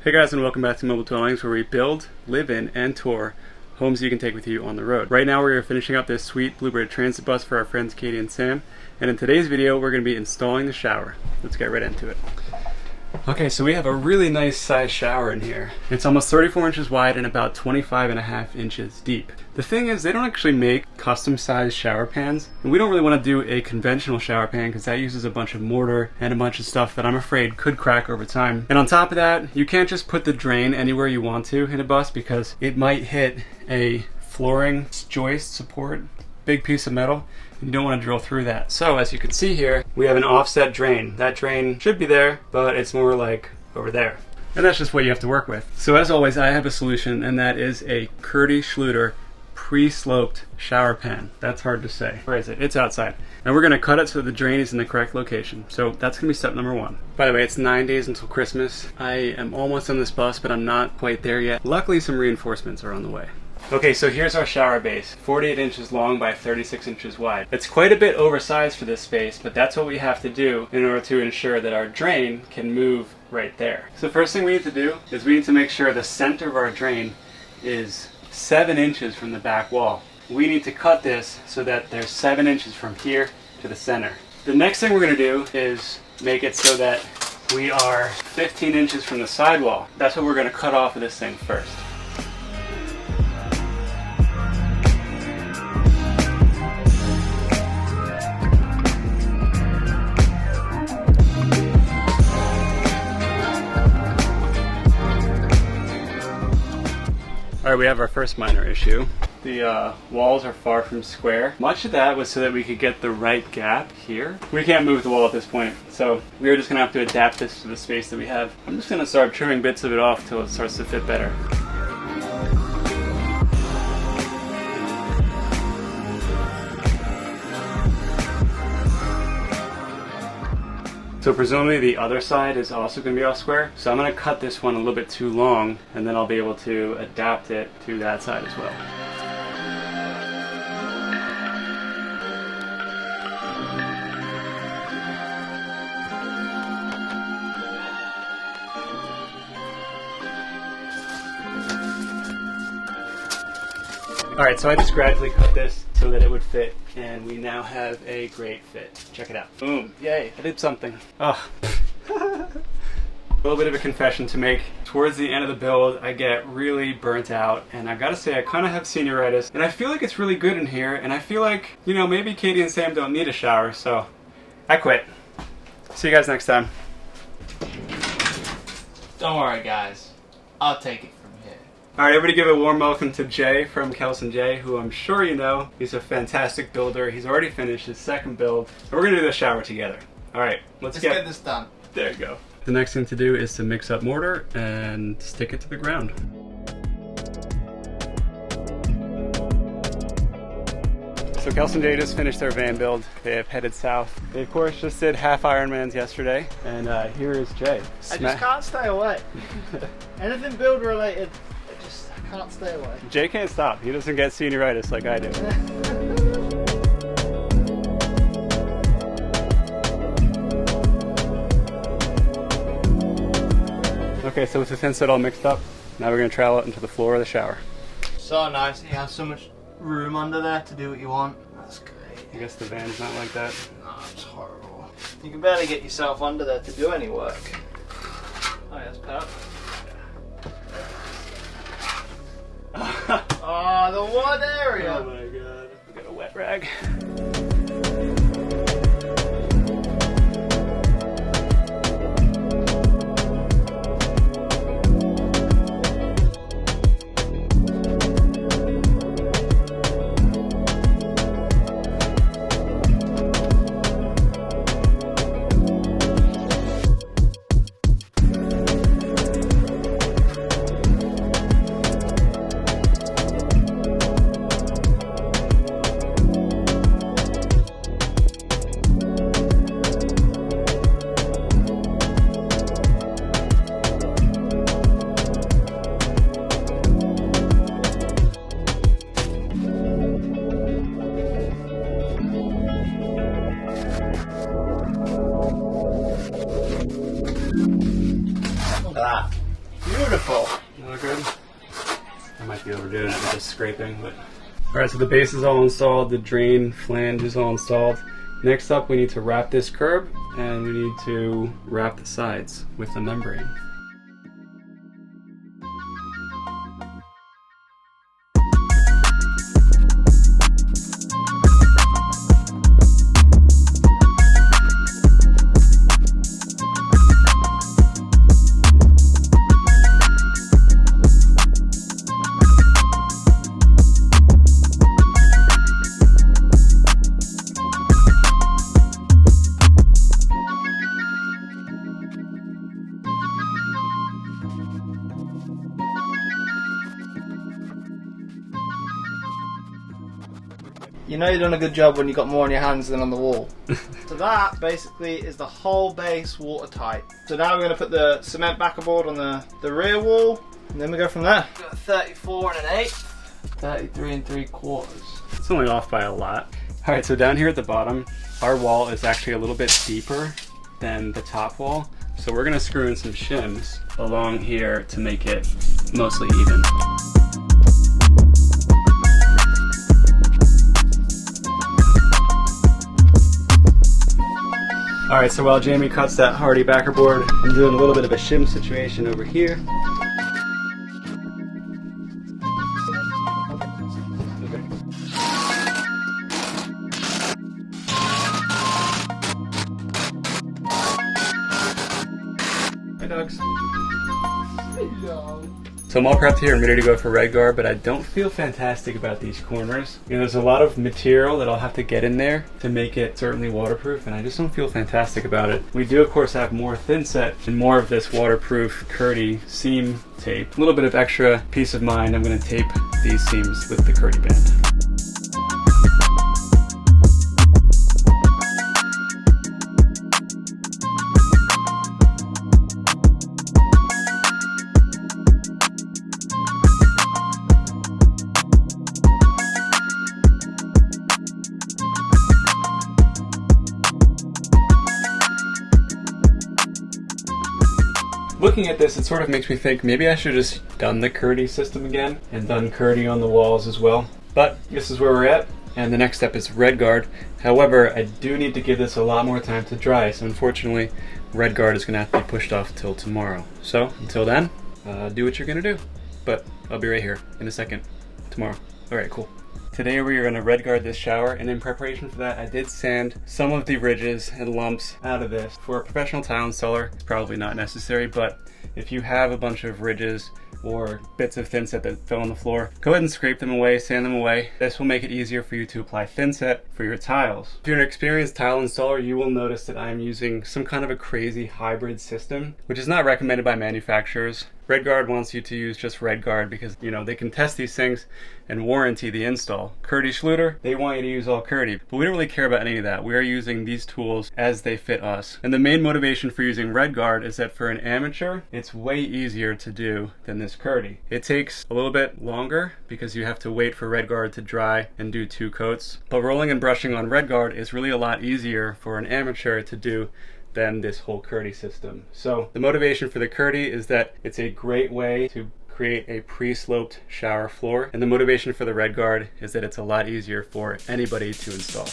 Hey guys, and welcome back to Mobile Dwellings, where we build, live in, and tour homes you can take with you on the road. Right now we are finishing up this sweet Bluebird transit bus for our friends Katie and Sam, and in today's video we're going to be installing the shower. Let's get right into it. Okay, so we have a really nice size shower in here. It's almost 34 inches wide and about 25.5 inches deep. The thing is, they don't actually make custom sized shower pans, and we don't really want to do a conventional shower pan because that uses a bunch of mortar and a bunch of stuff that I'm afraid could crack over time. And on top of that, you can't just put the drain anywhere you want to in a bus because it might hit a flooring joist support, big piece of metal. You don't want to drill through that. So as you can see here, we have an offset drain. That drain should be there, but it's more like over there. And that's just what you have to work with. So as always, I have a solution, and that is a Kurti Schluter pre-sloped shower pan. That's hard to say. Where is it? It's outside. And we're going to cut it so the drain is in the correct location. So that's going to be step number one. By the way, it's 9 days until Christmas. I am almost on this bus, but I'm not quite there yet. Luckily, some reinforcements are on the way. Okay, so here's our shower base, 48 inches long by 36 inches wide. It's quite a bit oversized for this space, but that's what we have to do in order to ensure that our drain can move right there. So first thing we need to do is we need to make sure the center of our drain is 7 inches from the back wall. We need to cut this so that there's 7 inches from here to the center. The next thing we're going to do is make it so that we are 15 inches from the sidewall. That's what we're going to cut off of this thing first. Alright, we have our first minor issue. The walls are far from square. Much of that was so that we could get the right gap here. We can't move the wall at this point, so we're just going to have to adapt this to the space that we have. I'm just going to start trimming bits of it off until it starts to fit better. So presumably the other side is also going to be all square. So I'm going to cut this one a little bit too long, and then I'll be able to adapt it to that side as well. Alright, so I just gradually cut this so that it would fit, and we now have a great fit. Check it out. Boom. Yay, I did something. Oh. A little bit of a confession to make. Towards the end of the build, I get really burnt out, and I've got to say I kind of have senioritis, and I feel like it's really good in here, and I feel like, you know, maybe Katie and Sam don't need a shower, so I quit. See you guys next time. Don't worry, guys. I'll take it. Alright, everybody give a warm welcome to Jay from Kels and Jay, who I'm sure you know. He's a fantastic builder. He's already finished his second build. And we're going to do the shower together. Alright, let's get this done. There you go. The next thing to do is to mix up mortar and stick it to the ground. So Kels and Jay just finished their van build. They have headed south. They of course just did half Ironmans yesterday. And here is Jay. I just can't stay away. Anything build related. I can't stay away. Jay can't stop. He doesn't get senioritis like I do. Okay, so with the thin set all mixed up, now we're going to trowel it into the floor of the shower. So nice. You have so much room under there to do what you want. That's great. I guess the van's not like that. No, it's horrible. You can barely get yourself under there to do any work. Oh, yeah, that's perfect. Oh, the one area! Oh my god. We got a wet rag. Beautiful. Not good? I might be overdoing it with this scraping, but... Alright, so the base is all installed, the drain flange is all installed. Next up, we need to wrap this curb, and we need to wrap the sides with the membrane. You know you've done a good job when you've got more on your hands than on the wall. So that basically is the whole base watertight. So now we're going to put the cement backerboard on the rear wall, and then we go from there. We've got 34 1/8, 33 3/4. It's only off by a lot. Alright, so down here at the bottom, our wall is actually a little bit deeper than the top wall. So we're going to screw in some shims along here to make it mostly even. Alright, so while Jamie cuts that hardy backerboard, I'm doing a little bit of a shim situation over here. Hi, dogs. Hello. So I'm all prepped here and ready to go for RedGard, but I don't feel fantastic about these corners. You know, there's a lot of material that I'll have to get in there to make it certainly waterproof, and I just don't feel fantastic about it. We do, of course, have more thin set and more of this waterproof Curdy seam tape. A little bit of extra peace of mind. I'm going to tape these seams with the Curdy band. Looking at this, it sort of makes me think maybe I should have just done the Curdy system again and done Curdy on the walls as well. But this is where we're at, and the next step is RedGard. However, I do need to give this a lot more time to dry, so unfortunately, RedGard is going to have to be pushed off till tomorrow. So until then, do what you're going to do. But I'll be right here in a second, tomorrow. Alright, cool. Today we are going to RedGard this shower, and in preparation for that I did sand some of the ridges and lumps out of this. For a professional tile installer, it's probably not necessary, but if you have a bunch of ridges or bits of thin set that fell on the floor, go ahead and scrape them away, sand them away. This will make it easier for you to apply thin set for your tiles. If you're an experienced tile installer, you will notice that I'm using some kind of a crazy hybrid system, which is not recommended by manufacturers. RedGard wants you to use just RedGard because, you know, they can test these things and warranty the install. Curdy Schluter, they want you to use all Curdy, but we don't really care about any of that. We are using these tools as they fit us. And the main motivation for using RedGard is that for an amateur, it's way easier to do than this Curdy. It takes a little bit longer because you have to wait for RedGard to dry and do 2 coats, but rolling and brushing on RedGard is really a lot easier for an amateur to do than this whole Curdy system. So the motivation for the Curdy is that it's a great way to create a pre-sloped shower floor, and the motivation for the RedGard is that it's a lot easier for anybody to install.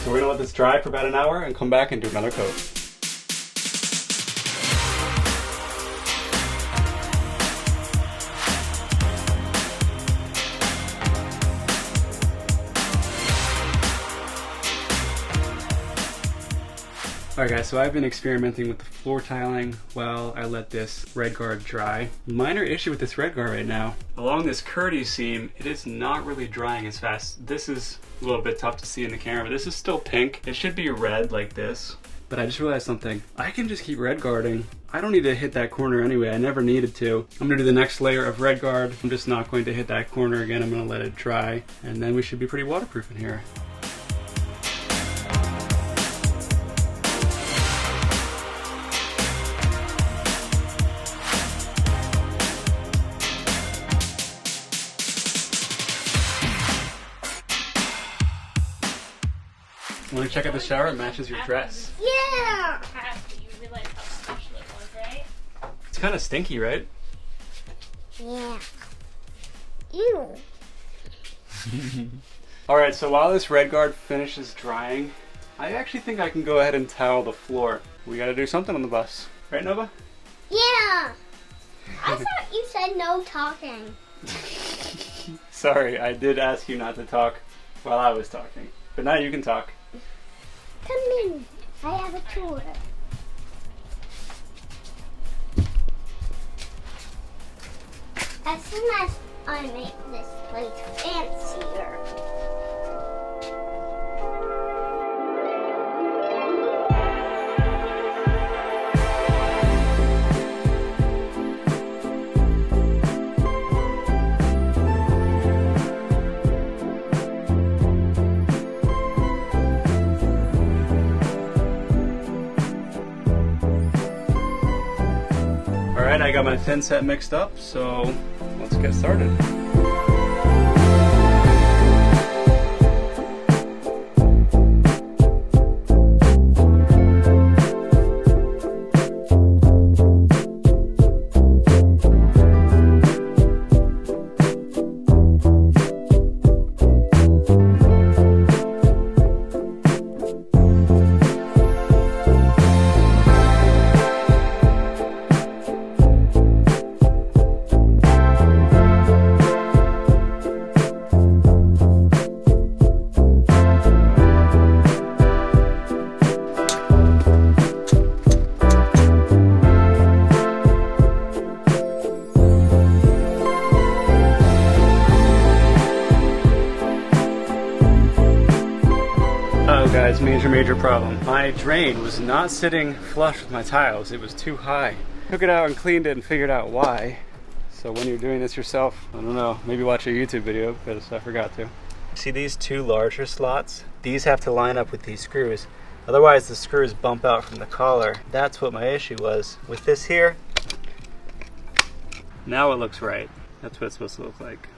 So we're gonna let this dry for about an hour and come back and do another coat. Alright guys, so I've been experimenting with the floor tiling while I let this RedGard dry. Minor issue with this RedGard right now. Along this Curdy seam, it is not really drying as fast. This is a little bit tough to see in the camera, but this is still pink. It should be red like this, But I just realized something. I can just keep RedGarding. I don't need to hit that corner anyway. I never needed to. I'm gonna do the next layer of RedGard. I'm just not going to hit that corner again. I'm gonna let it dry, and then we should be pretty waterproof in here. Want to check out the shower? It matches your dress. Yeah! You realize how special it was, right? It's kind of stinky, right? Yeah. Ew. Alright, so while this RedGard finishes drying, I actually think I can go ahead and towel the floor. We gotta do something on the bus. Right, Nova? Yeah! I thought you said no talking. Sorry, I did ask you not to talk while I was talking. But now you can talk. Come in. I have a tour. As soon as I make this place fancier. Alright, I got my thin set mixed up, so let's get started. Guys, major problem. My drain was not sitting flush with my tiles. It was too high. Took it out and cleaned it and figured out why. So when you're doing this yourself, I don't know, maybe watch a YouTube video because I forgot to. See these two larger slots? These have to line up with these screws. Otherwise the screws bump out from the collar. That's what my issue was. With this here, now it looks right. That's what it's supposed to look like.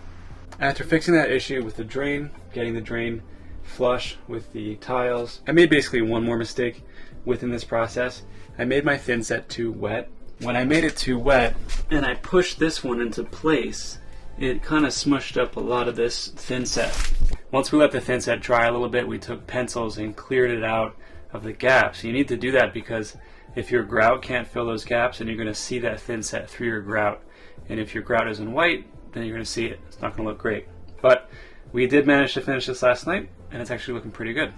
After fixing that issue with the drain, getting the drain flush with the tiles, I made basically one more mistake within this process. I made my thin set too wet. When I made it too wet and I pushed this one into place, it kind of smushed up a lot of this thin set. Once we let the thin set dry a little bit, we took pencils and cleared it out of the gaps. You need to do that because if your grout can't fill those gaps, then you're going to see that thin set through your grout. And if your grout isn't white, then you're going to see it. It's not going to look great. But we did manage to finish this last night, and it's actually looking pretty good.